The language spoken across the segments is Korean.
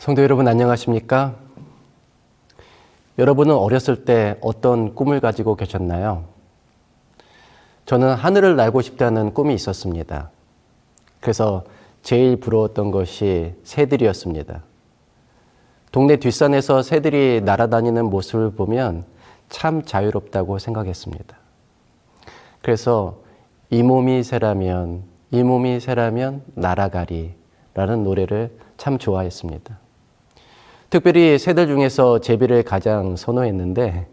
성도 여러분 안녕하십니까? 여러분은 어렸을 때 어떤 꿈을 가지고 계셨나요? 저는 하늘을 날고 싶다는 꿈이 있었습니다. 그래서 제일 부러웠던 것이 새들이었습니다. 동네 뒷산에서 새들이 날아다니는 모습을 보면 참 자유롭다고 생각했습니다. 그래서 이 몸이 새라면 날아가리 라는 노래를 참 좋아했습니다. 특별히 새들 중에서 제비를 가장 선호했는데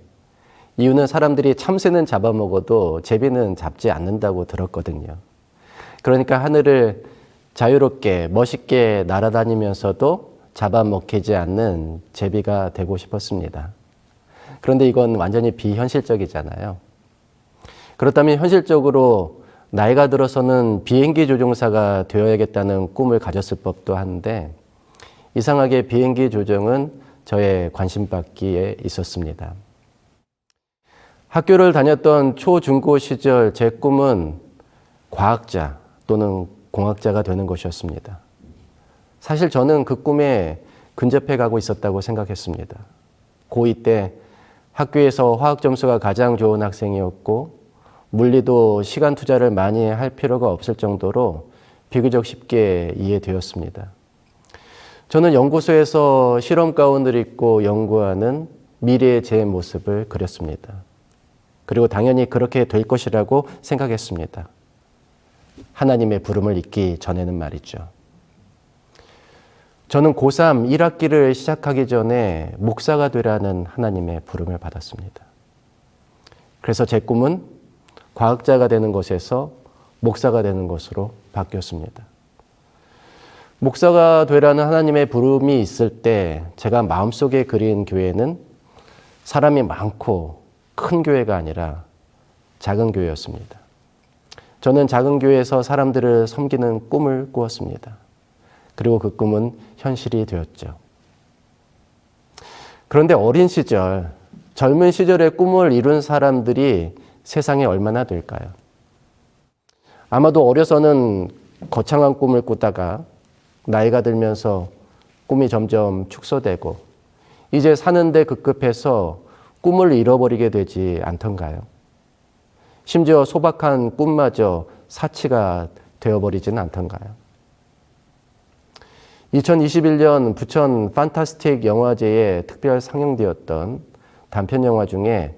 이유는 사람들이 참새는 잡아먹어도 제비는 잡지 않는다고 들었거든요. 그러니까 하늘을 자유롭게 멋있게 날아다니면서도 잡아먹히지 않는 제비가 되고 싶었습니다. 그런데 이건 완전히 비현실적이잖아요. 그렇다면 현실적으로 나이가 들어서는 비행기 조종사가 되어야겠다는 꿈을 가졌을 법도 한데 이상하게 비행기 조종은 저의 관심받기에 있었습니다. 학교를 다녔던 초중고 시절 제 꿈은 과학자 또는 공학자가 되는 것이었습니다. 사실 저는 그 꿈에 근접해 가고 있었다고 생각했습니다. 고2 때 학교에서 화학 점수가 가장 좋은 학생이었고 물리도 시간 투자를 많이 할 필요가 없을 정도로 비교적 쉽게 이해되었습니다. 저는 연구소에서 실험 가운을 입고 연구하는 미래의 제 모습을 그렸습니다. 그리고 당연히 그렇게 될 것이라고 생각했습니다. 하나님의 부름을 잊기 전에는 말이죠. 저는 고3 1학기를 시작하기 전에 목사가 되라는 하나님의 부름을 받았습니다. 그래서 제 꿈은 과학자가 되는 것에서 목사가 되는 것으로 바뀌었습니다. 목사가 되라는 하나님의 부름이 있을 때 제가 마음속에 그린 교회는 사람이 많고 큰 교회가 아니라 작은 교회였습니다. 저는 작은 교회에서 사람들을 섬기는 꿈을 꾸었습니다. 그리고 그 꿈은 현실이 되었죠. 그런데 어린 시절, 젊은 시절에 꿈을 이룬 사람들이 세상에 얼마나 될까요? 아마도 어려서는 거창한 꿈을 꾸다가 나이가 들면서 꿈이 점점 축소되고 이제 사는데 급급해서 꿈을 잃어버리게 되지 않던가요? 심지어 소박한 꿈마저 사치가 되어버리진 않던가요? 2021년 부천 판타스틱 영화제에 특별 상영되었던 단편 영화 중에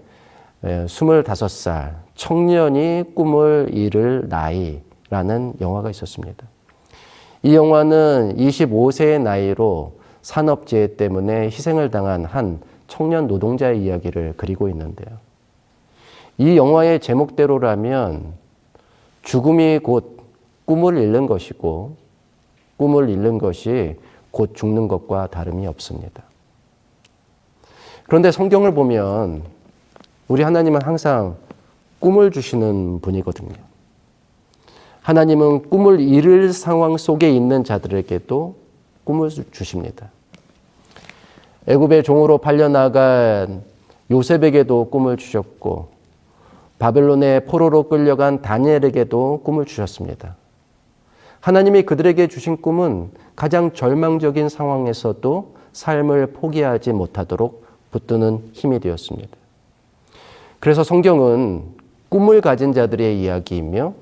25살 청년이 꿈을 이룰 나이라는 영화가 있었습니다. 이 영화는 25세의 나이로 산업재해 때문에 희생을 당한 한 청년 노동자의 이야기를 그리고 있는데요. 이 영화의 제목대로라면 죽음이 곧 꿈을 잃는 것이고 꿈을 잃는 것이 곧 죽는 것과 다름이 없습니다. 그런데 성경을 보면 우리 하나님은 항상 꿈을 주시는 분이거든요. 하나님은 꿈을 잃을 상황 속에 있는 자들에게도 꿈을 주십니다. 애굽의 종으로 팔려나간 요셉에게도 꿈을 주셨고 바벨론의 포로로 끌려간 다니엘에게도 꿈을 주셨습니다. 하나님이 그들에게 주신 꿈은 가장 절망적인 상황에서도 삶을 포기하지 못하도록 붙드는 힘이 되었습니다. 그래서 성경은 꿈을 가진 자들의 이야기이며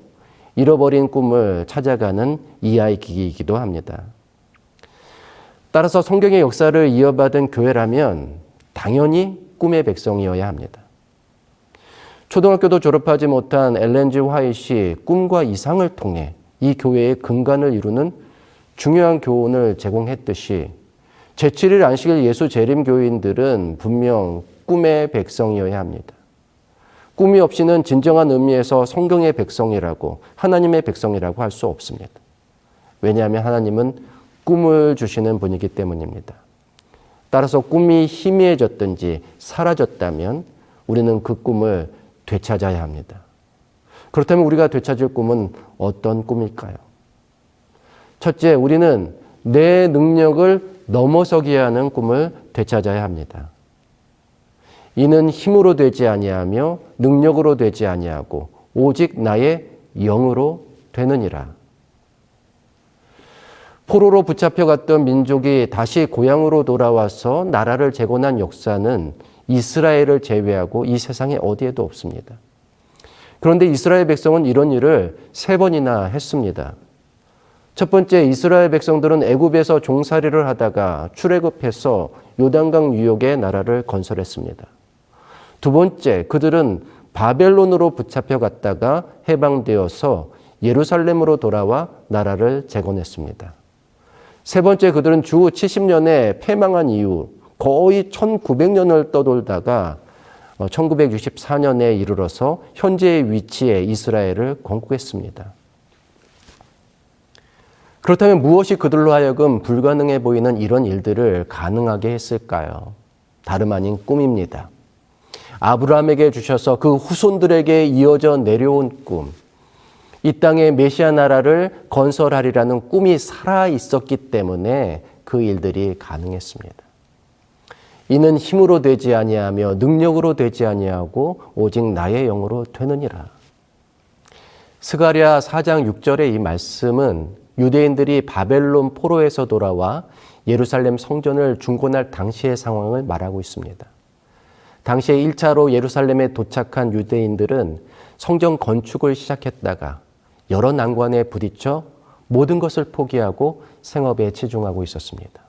잃어버린 꿈을 찾아가는 이야기이기도 합니다. 따라서 성경의 역사를 이어받은 교회라면 당연히 꿈의 백성이어야 합니다. 초등학교도 졸업하지 못한 엘렌 G 화이트이 꿈과 이상을 통해 이 교회의 근간을 이루는 중요한 교훈을 제공했듯이 제7일 안식일 예수 재림 교인들은 분명 꿈의 백성이어야 합니다. 꿈이 없이는 진정한 의미에서 성경의 백성이라고 하나님의 백성이라고 할 수 없습니다. 왜냐하면 하나님은 꿈을 주시는 분이기 때문입니다. 따라서 꿈이 희미해졌든지 사라졌다면 우리는 그 꿈을 되찾아야 합니다. 그렇다면 우리가 되찾을 꿈은 어떤 꿈일까요? 첫째, 우리는 내 능력을 넘어서게 하는 꿈을 되찾아야 합니다. 이는 힘으로 되지 아니하며 능력으로 되지 아니하고 오직 나의 영으로 되느니라. 포로로 붙잡혀갔던 민족이 다시 고향으로 돌아와서 나라를 재건한 역사는 이스라엘을 제외하고 이 세상에 어디에도 없습니다. 그런데 이스라엘 백성은 이런 일을 3번이나 했습니다. 첫 번째, 이스라엘 백성들은 애굽에서 종살이를 하다가 출애굽해서 요단강 유역에 나라를 건설했습니다. 두 번째, 그들은 바벨론으로 붙잡혀갔다가 해방되어서 예루살렘으로 돌아와 나라를 재건했습니다. 세 번째, 그들은 주 70년에 패망한 이후 거의 1900년을 떠돌다가 1964년에 이르러서 현재의 위치에 이스라엘을 건국했습니다. 그렇다면 무엇이 그들로 하여금 불가능해 보이는 이런 일들을 가능하게 했을까요? 다름 아닌 꿈입니다. 아브라함에게 주셔서 그 후손들에게 이어져 내려온 꿈, 이 땅에 메시아 나라를 건설하리라는 꿈이 살아 있었기 때문에 그 일들이 가능했습니다. 이는 힘으로 되지 아니하며 능력으로 되지 아니하고 오직 나의 영으로 되느니라. 스가랴 4장 6절의 이 말씀은 유대인들이 바벨론 포로에서 돌아와 예루살렘 성전을 중건할 당시의 상황을 말하고 있습니다. 당시에 1차로 예루살렘에 도착한 유대인들은 성전 건축을 시작했다가 여러 난관에 부딪혀 모든 것을 포기하고 생업에 치중하고 있었습니다.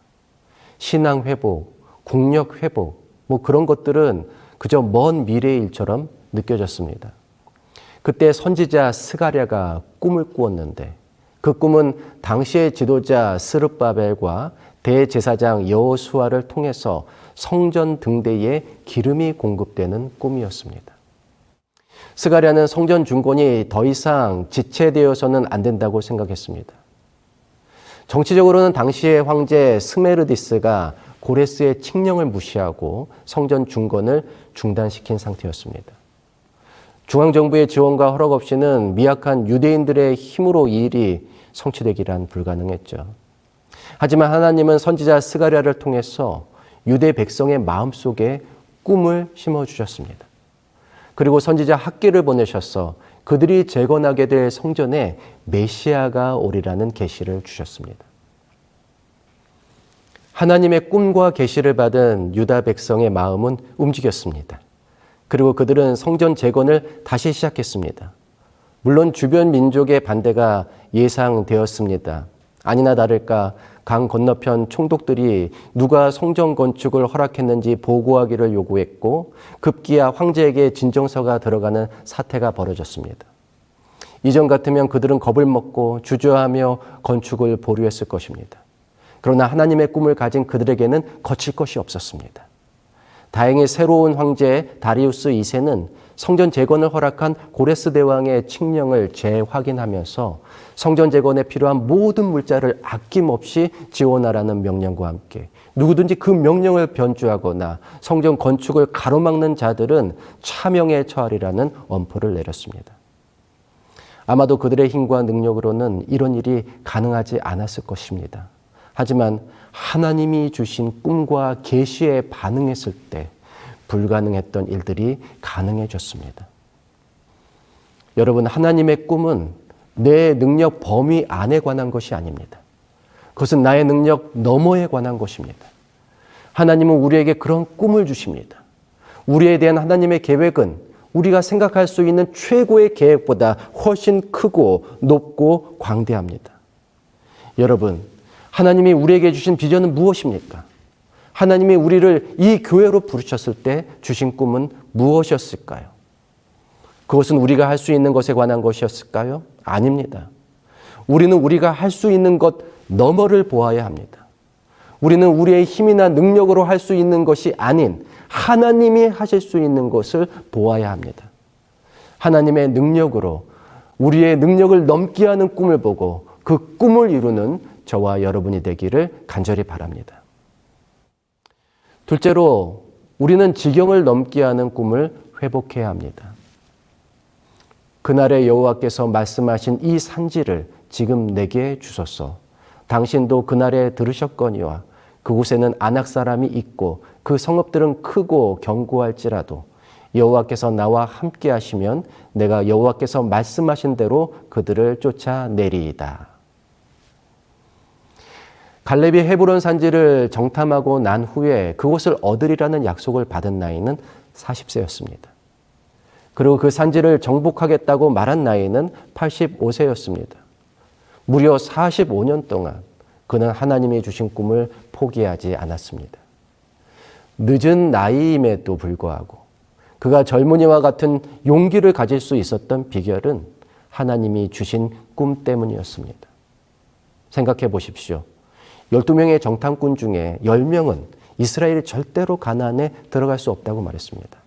신앙 회복, 국력 회복, 그런 것들은 그저 먼 미래의 일처럼 느껴졌습니다. 그때 선지자 스가랴가 꿈을 꾸었는데 그 꿈은 당시의 지도자 스룹바벨과 대제사장 여호수아를 통해서 성전 등대에 기름이 공급되는 꿈이었습니다. 스가랴는 성전 중건이 더 이상 지체되어서는 안 된다고 생각했습니다. 정치적으로는 당시의 황제 스메르디스가 고레스의 칙령을 무시하고 성전 중건을 중단시킨 상태였습니다. 중앙정부의 지원과 허락 없이는 미약한 유대인들의 힘으로 이 일이 성취되기란 불가능했죠. 하지만 하나님은 선지자 스가랴를 통해서 유대 백성의 마음속에 꿈을 심어주셨습니다. 그리고 선지자 학기를 보내셔서 그들이 재건하게 될 성전에 메시아가 오리라는 계시를 주셨습니다. 하나님의 꿈과 계시를 받은 유다 백성의 마음은 움직였습니다. 그리고 그들은 성전 재건을 다시 시작했습니다. 물론 주변 민족의 반대가 예상되었습니다. 아니나 다를까 강 건너편 총독들이 누가 성전 건축을 허락했는지 보고하기를 요구했고 급기야 황제에게 진정서가 들어가는 사태가 벌어졌습니다. 이전 같으면 그들은 겁을 먹고 주저하며 건축을 보류했을 것입니다. 그러나 하나님의 꿈을 가진 그들에게는 거칠 것이 없었습니다. 다행히 새로운 황제 다리우스 2세는 성전 재건을 허락한 고레스 대왕의 칙령을 재확인하면서 성전 재건에 필요한 모든 물자를 아낌없이 지원하라는 명령과 함께 누구든지 그 명령을 변주하거나 성전 건축을 가로막는 자들은 차명에 처하리라는 엄포를 내렸습니다. 아마도 그들의 힘과 능력으로는 이런 일이 가능하지 않았을 것입니다. 하지만 하나님이 주신 꿈과 계시에 반응했을 때 불가능했던 일들이 가능해졌습니다. 여러분, 하나님의 꿈은 내 능력 범위 안에 관한 것이 아닙니다. 그것은 나의 능력 너머에 관한 것입니다. 하나님은 우리에게 그런 꿈을 주십니다. 우리에 대한 하나님의 계획은 우리가 생각할 수 있는 최고의 계획보다 훨씬 크고 높고 광대합니다. 여러분, 하나님이 우리에게 주신 비전은 무엇입니까? 하나님이 우리를 이 교회로 부르셨을 때 주신 꿈은 무엇이었을까요? 그것은 우리가 할 수 있는 것에 관한 것이었을까요? 아닙니다. 우리는 우리가 할 수 있는 것 너머를 보아야 합니다. 우리는 우리의 힘이나 능력으로 할 수 있는 것이 아닌 하나님이 하실 수 있는 것을 보아야 합니다. 하나님의 능력으로 우리의 능력을 넘게 하는 꿈을 보고 그 꿈을 이루는 저와 여러분이 되기를 간절히 바랍니다. 둘째로, 우리는 지경을 넘게 하는 꿈을 회복해야 합니다. 그날에 여호와께서 말씀하신 이 산지를 지금 내게 주소서. 당신도 그날에 들으셨거니와 그곳에는 아낙 사람이 있고 그 성읍들은 크고 견고할지라도 여호와께서 나와 함께 하시면 내가 여호와께서 말씀하신 대로 그들을 쫓아내리이다. 갈렙이 헤브론 산지를 정탐하고 난 후에 그곳을 얻으리라는 약속을 받은 나이는 40세였습니다. 그리고 그 산지를 정복하겠다고 말한 나이는 85세였습니다. 무려 45년 동안 그는 하나님이 주신 꿈을 포기하지 않았습니다. 늦은 나이임에도 불구하고 그가 젊은이와 같은 용기를 가질 수 있었던 비결은 하나님이 주신 꿈 때문이었습니다. 생각해 보십시오. 12명의 정탐꾼 중에 10명은 이스라엘이 절대로 가나안에 들어갈 수 없다고 말했습니다.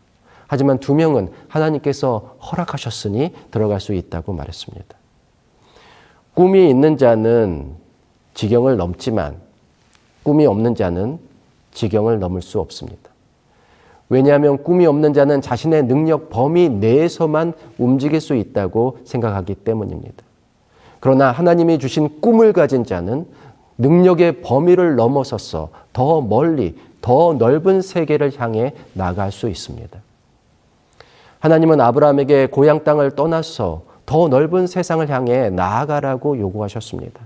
하지만 2명은 하나님께서 허락하셨으니 들어갈 수 있다고 말했습니다. 꿈이 있는 자는 지경을 넘지만 꿈이 없는 자는 지경을 넘을 수 없습니다. 왜냐하면 꿈이 없는 자는 자신의 능력 범위 내에서만 움직일 수 있다고 생각하기 때문입니다. 그러나 하나님이 주신 꿈을 가진 자는 능력의 범위를 넘어서서 더 멀리, 더 넓은 세계를 향해 나갈 수 있습니다. 하나님은 아브라함에게 고향 땅을 떠나서 더 넓은 세상을 향해 나아가라고 요구하셨습니다.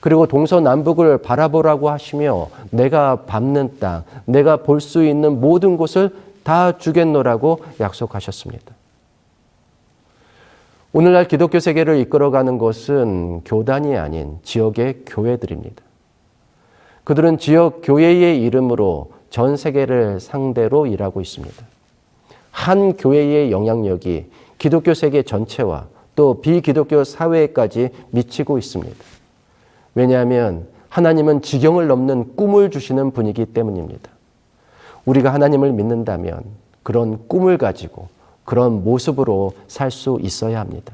그리고 동서남북을 바라보라고 하시며 내가 밟는 땅, 내가 볼 수 있는 모든 곳을 다 주겠노라고 약속하셨습니다. 오늘날 기독교 세계를 이끌어가는 것은 교단이 아닌 지역의 교회들입니다. 그들은 지역 교회의 이름으로 전 세계를 상대로 일하고 있습니다. 한 교회의 영향력이 기독교 세계 전체와 또 비기독교 사회에까지 미치고 있습니다. 왜냐하면 하나님은 지경을 넘는 꿈을 주시는 분이기 때문입니다. 우리가 하나님을 믿는다면 그런 꿈을 가지고 그런 모습으로 살 수 있어야 합니다.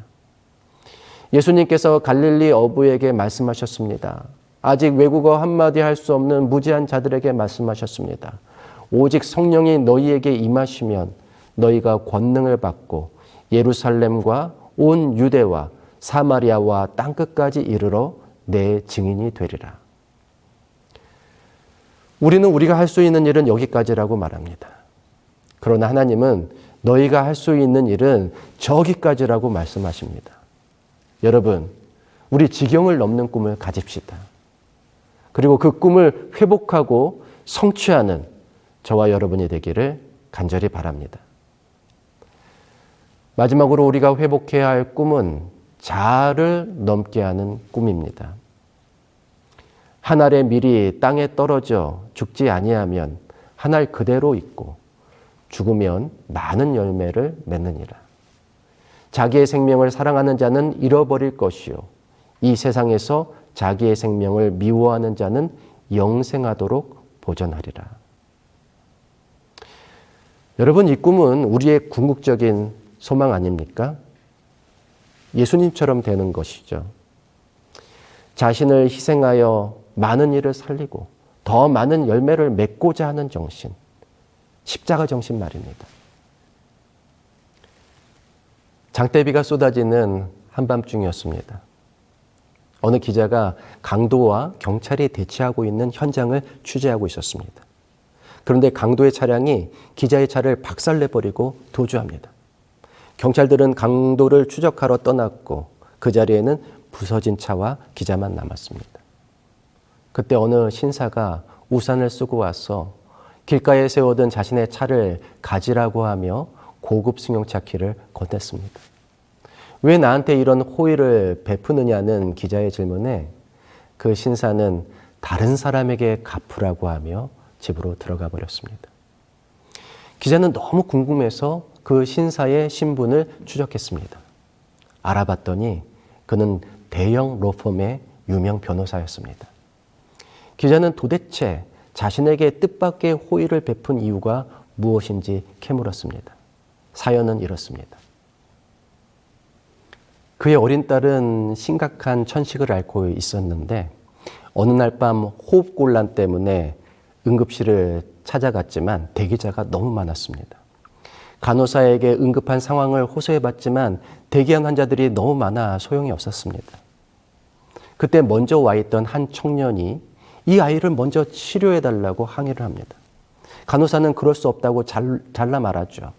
예수님께서 갈릴리 어부에게 말씀하셨습니다. 아직 외국어 한마디 할 수 없는 무지한 자들에게 말씀하셨습니다. 오직 성령이 너희에게 임하시면 너희가 권능을 받고 예루살렘과 온 유대와 사마리아와 땅끝까지 이르러 내 증인이 되리라. 우리는 우리가 할 수 있는 일은 여기까지라고 말합니다. 그러나 하나님은 너희가 할 수 있는 일은 저기까지라고 말씀하십니다. 여러분, 우리 지경을 넘는 꿈을 가집시다. 그리고 그 꿈을 회복하고 성취하는 저와 여러분이 되기를 간절히 바랍니다. 마지막으로 우리가 회복해야 할 꿈은 자아를 넘게 하는 꿈입니다. 한 알의 밀이 땅에 떨어져 죽지 아니하면 한 알 그대로 있고 죽으면 많은 열매를 맺느니라. 자기의 생명을 사랑하는 자는 잃어버릴 것이요 이 세상에서 자기의 생명을 미워하는 자는 영생하도록 보존하리라. 여러분, 이 꿈은 우리의 궁극적인 소망 아닙니까? 예수님처럼 되는 것이죠. 자신을 희생하여 많은 일을 살리고 더 많은 열매를 맺고자 하는 정신, 십자가 정신 말입니다. 장대비가 쏟아지는 한밤중이었습니다. 어느 기자가 강도와 경찰이 대치하고 있는 현장을 취재하고 있었습니다. 그런데 강도의 차량이 기자의 차를 박살내버리고 도주합니다. 경찰들은 강도를 추적하러 떠났고 그 자리에는 부서진 차와 기자만 남았습니다. 그때 어느 신사가 우산을 쓰고 와서 길가에 세워둔 자신의 차를 가지라고 하며 고급 승용차 키를 건넸습니다. 왜 나한테 이런 호의를 베푸느냐는 기자의 질문에 그 신사는 다른 사람에게 갚으라고 하며 집으로 들어가 버렸습니다. 기자는 너무 궁금해서 그 신사의 신분을 추적했습니다. 알아봤더니 그는 대형 로펌의 유명 변호사였습니다. 기자는 도대체 자신에게 뜻밖의 호의를 베푼 이유가 무엇인지 캐물었습니다. 사연은 이렇습니다. 그의 어린 딸은 심각한 천식을 앓고 있었는데 어느 날 밤 호흡곤란 때문에 응급실을 찾아갔지만 대기자가 너무 많았습니다. 간호사에게 응급한 상황을 호소해봤지만 대기한 환자들이 너무 많아 소용이 없었습니다. 그때 먼저 와 있던 한 청년이 이 아이를 먼저 치료해달라고 항의를 합니다. 간호사는 그럴 수 없다고 잘라 말하죠.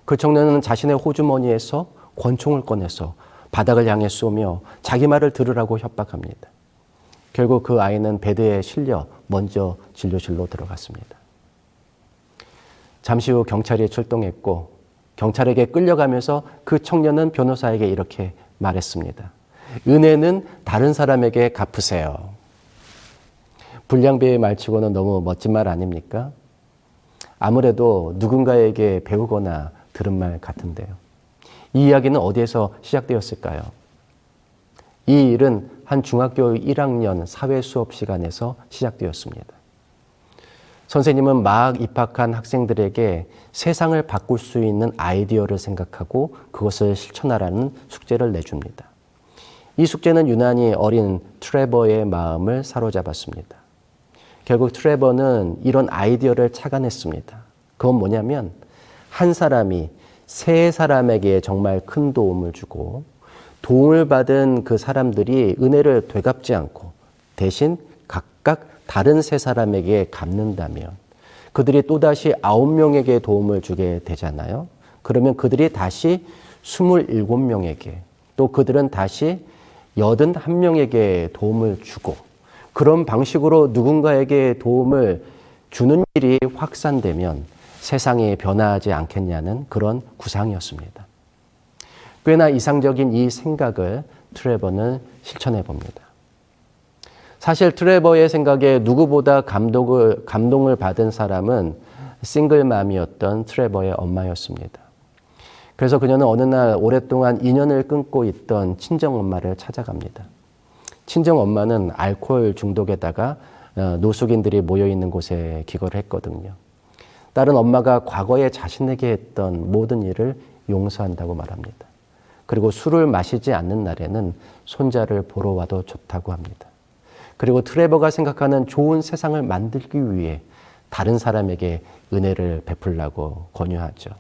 그 청년은 자신의 호주머니에서 권총을 꺼내서 바닥을 향해 쏘며 자기 말을 들으라고 협박합니다. 결국 그 아이는 베드에 실려 먼저 진료실로 들어갔습니다. 잠시 후 경찰이 출동했고 경찰에게 끌려가면서 그 청년은 변호사에게 이렇게 말했습니다. 은혜는 다른 사람에게 갚으세요. 불량배의 말치고는 너무 멋진 말 아닙니까? 아무래도 누군가에게 배우거나 들은 말 같은데요. 이 이야기는 어디에서 시작되었을까요? 이 일은 한 중학교 1학년 사회 수업 시간에서 시작되었습니다. 선생님은 막 입학한 학생들에게 세상을 바꿀 수 있는 아이디어를 생각하고 그것을 실천하라는 숙제를 내줍니다. 이 숙제는 유난히 어린 트레버의 마음을 사로잡았습니다. 결국 트레버는 이런 아이디어를 착안했습니다. 그건 뭐냐면 한 사람이 세 사람에게 정말 큰 도움을 주고 도움을 받은 그 사람들이 은혜를 되갚지 않고 대신 각각 다른 세 사람에게 갚는다면 그들이 또다시 9명에게 도움을 주게 되잖아요. 그러면 그들이 다시 27명에게 또 그들은 다시 81명에게 도움을 주고 그런 방식으로 누군가에게 도움을 주는 일이 확산되면 세상이 변화하지 않겠냐는 그런 구상이었습니다. 꽤나 이상적인 이 생각을 트레버는 실천해 봅니다. 사실 트레버의 생각에 누구보다 감동을 받은 사람은 싱글맘이었던 트레버의 엄마였습니다. 그래서 그녀는 어느 날 오랫동안 인연을 끊고 있던 친정엄마를 찾아갑니다. 친정엄마는 알코올 중독에다가 노숙인들이 모여있는 곳에 기거를 했거든요. 딸은 엄마가 과거에 자신에게 했던 모든 일을 용서한다고 말합니다. 그리고 술을 마시지 않는 날에는 손자를 보러 와도 좋다고 합니다. 그리고 트레버가 생각하는 좋은 세상을 만들기 위해 다른 사람에게 은혜를 베풀라고 권유하죠.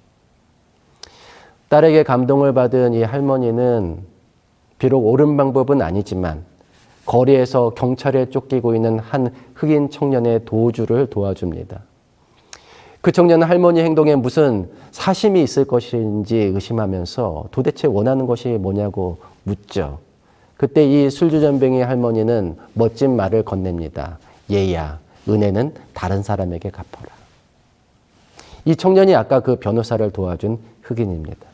딸에게 감동을 받은 이 할머니는 비록 옳은 방법은 아니지만 거리에서 경찰에 쫓기고 있는 한 흑인 청년의 도주를 도와줍니다. 그 청년은 할머니 행동에 무슨 사심이 있을 것인지 의심하면서 도대체 원하는 것이 뭐냐고 묻죠. 그때 이 술주전뱅이 할머니는 멋진 말을 건넵니다. 얘야, 은혜는 다른 사람에게 갚아라. 이 청년이 아까 그 변호사를 도와준 흑인입니다.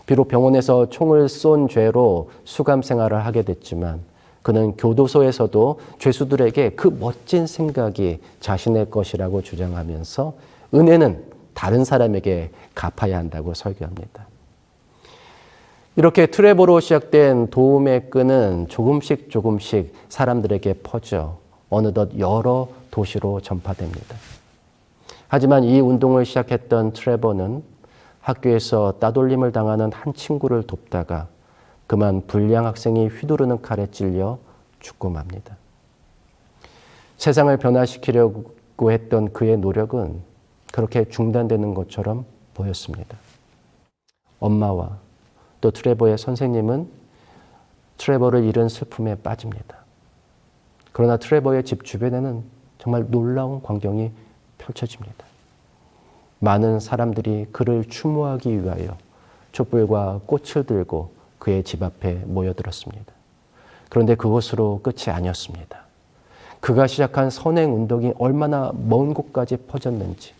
비록 병원에서 총을 쏜 죄로 수감 생활을 하게 됐지만 그는 교도소에서도 죄수들에게 그 멋진 생각이 자신의 것이라고 주장하면서 은혜는 다른 사람에게 갚아야 한다고 설교합니다. 이렇게 트레버로 시작된 도움의 끈은 조금씩 사람들에게 퍼져 어느덧 여러 도시로 전파됩니다. 하지만 이 운동을 시작했던 트레버는 학교에서 따돌림을 당하는 한 친구를 돕다가 그만 불량 학생이 휘두르는 칼에 찔려 죽고 맙니다. 세상을 변화시키려고 했던 그의 노력은 그렇게 중단되는 것처럼 보였습니다. 엄마와 또 트레버의 선생님은 트레버를 잃은 슬픔에 빠집니다. 그러나 트레버의 집 주변에는 정말 놀라운 광경이 펼쳐집니다. 많은 사람들이 그를 추모하기 위하여 촛불과 꽃을 들고 그의 집 앞에 모여들었습니다. 그런데 그것으로 끝이 아니었습니다. 그가 시작한 선행운동이 얼마나 먼 곳까지 퍼졌는지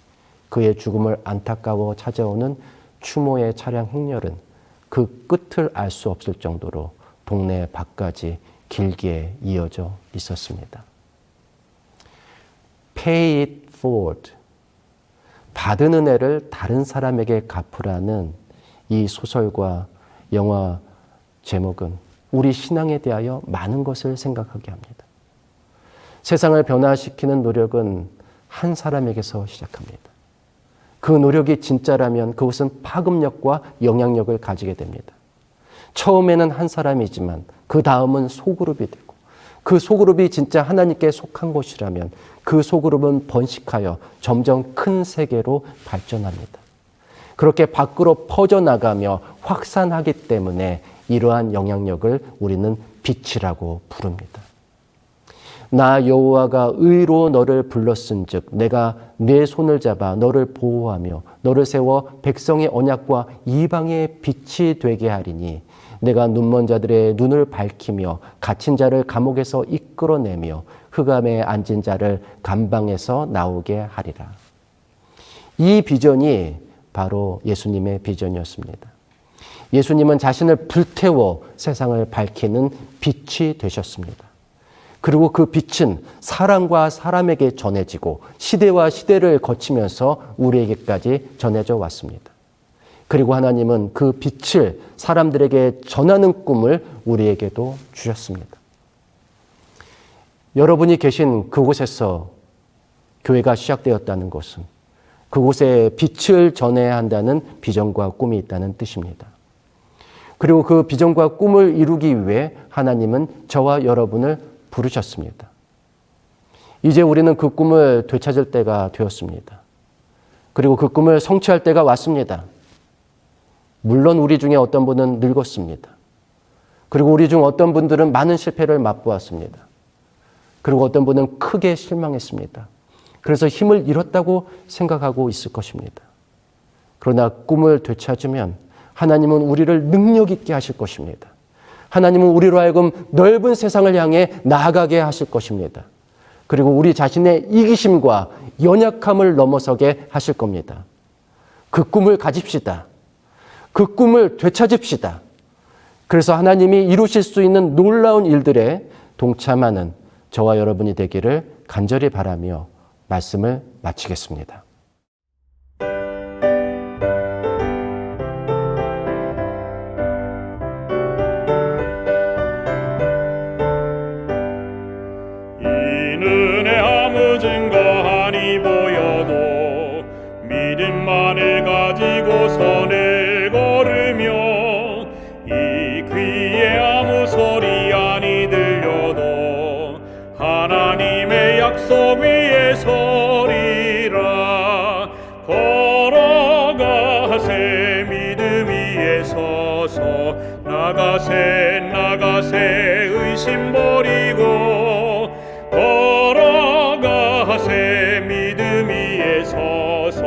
그의 죽음을 안타까워 찾아오는 추모의 차량 행렬은 그 끝을 알 수 없을 정도로 동네 밖까지 길게 이어져 있었습니다. Pay it forward. 받은 은혜를 다른 사람에게 갚으라는 이 소설과 영화 제목은 우리 신앙에 대하여 많은 것을 생각하게 합니다. 세상을 변화시키는 노력은 한 사람에게서 시작합니다. 그 노력이 진짜라면 그것은 파급력과 영향력을 가지게 됩니다. 처음에는 한 사람이지만 그 다음은 소그룹이 되고 그 소그룹이 진짜 하나님께 속한 것이라면 그 소그룹은 번식하여 점점 큰 세계로 발전합니다. 그렇게 밖으로 퍼져나가며 확산하기 때문에 이러한 영향력을 우리는 빛이라고 부릅니다. 나 여호와가 의로 너를 불렀은즉 내가 네 손을 잡아 너를 보호하며 너를 세워 백성의 언약과 이방의 빛이 되게 하리니 내가 눈먼 자들의 눈을 밝히며 갇힌 자를 감옥에서 이끌어내며 흑암에 앉은 자를 감방에서 나오게 하리라. 이 비전이 바로 예수님의 비전이었습니다. 예수님은 자신을 불태워 세상을 밝히는 빛이 되셨습니다. 그리고 그 빛은 사람과 사람에게 전해지고 시대와 시대를 거치면서 우리에게까지 전해져 왔습니다. 그리고 하나님은 그 빛을 사람들에게 전하는 꿈을 우리에게도 주셨습니다. 여러분이 계신 그곳에서 교회가 시작되었다는 것은 그곳에 빛을 전해야 한다는 비전과 꿈이 있다는 뜻입니다. 그리고 그 비전과 꿈을 이루기 위해 하나님은 저와 여러분을 부르셨습니다. 이제 우리는 그 꿈을 되찾을 때가 되었습니다. 그리고 그 꿈을 성취할 때가 왔습니다. 물론 우리 중에 어떤 분은 늙었습니다. 그리고 우리 중 어떤 분들은 많은 실패를 맛보았습니다. 그리고 어떤 분은 크게 실망했습니다. 그래서 힘을 잃었다고 생각하고 있을 것입니다. 그러나 꿈을 되찾으면 하나님은 우리를 능력 있게 하실 것입니다. 하나님은 우리로 하여금 넓은 세상을 향해 나아가게 하실 것입니다. 그리고 우리 자신의 이기심과 연약함을 넘어서게 하실 겁니다. 그 꿈을 가집시다. 그 꿈을 되찾읍시다. 그래서 하나님이 이루실 수 있는 놀라운 일들에 동참하는 저와 여러분이 되기를 간절히 바라며 말씀을 마치겠습니다. 이 은혜 아무 증거하니 보여도 약속 위에 서리라. 걸어가세 믿음 위에 서서 나가세 의심 버리고 걸어가세 믿음 위에 서서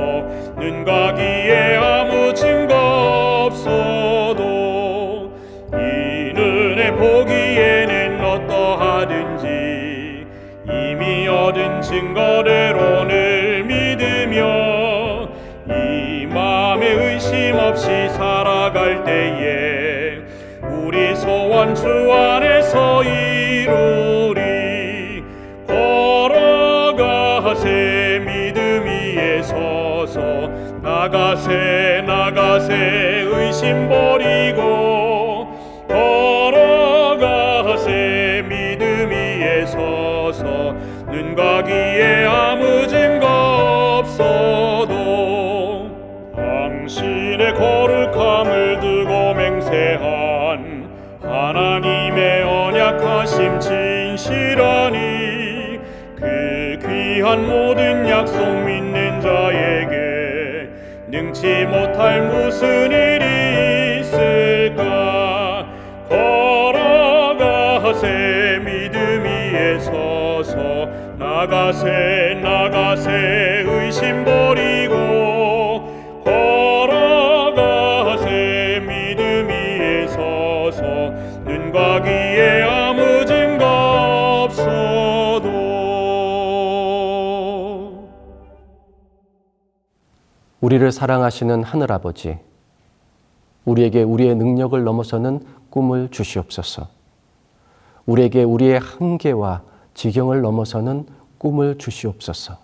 눈 가기에 아무 증거 없어도 이 눈에 보기에는 어떠하든지 이미 얻은 증거대로 늘 믿으며 이 맘에 의심 없이 살아갈 때에 우리 소원 주 안에서 이루리. 걸어가세 믿음 위에 서서 나가세 의심 버리고 걸어가세 믿음 위에 서서 눈 가기에 아무 증거 없어도 당신의 거룩함을 두고 맹세한 하나님의 언약하심 진실하니 그 귀한 모든 약속 믿는 자에게 능치 못할 무슨 일이 있을까. 걸어가세 믿음 위에 서서 나가세 의심 버리고 걸어가세 믿음 위에 서서 눈 가기에 아무 증거 없어도. 우리를 사랑하시는 하늘아버지, 우리에게 우리의 능력을 넘어서는 꿈을 주시옵소서. 우리에게 우리의 한계와 지경을 넘어서는 꿈을 주시옵소서.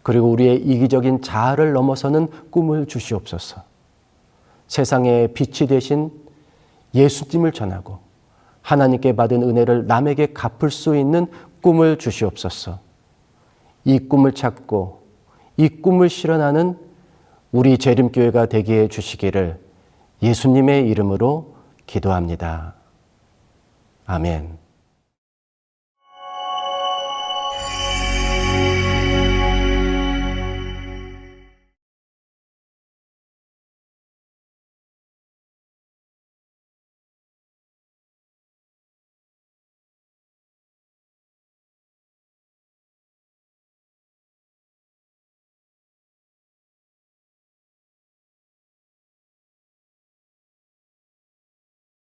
그리고 우리의 이기적인 자아를 넘어서는 꿈을 주시옵소서. 세상의 빛이 되신 예수님을 전하고 하나님께 받은 은혜를 남에게 갚을 수 있는 꿈을 주시옵소서. 이 꿈을 찾고 이 꿈을 실현하는 우리 재림교회가 되게 해 주시기를 예수님의 이름으로 기도합니다. 아멘.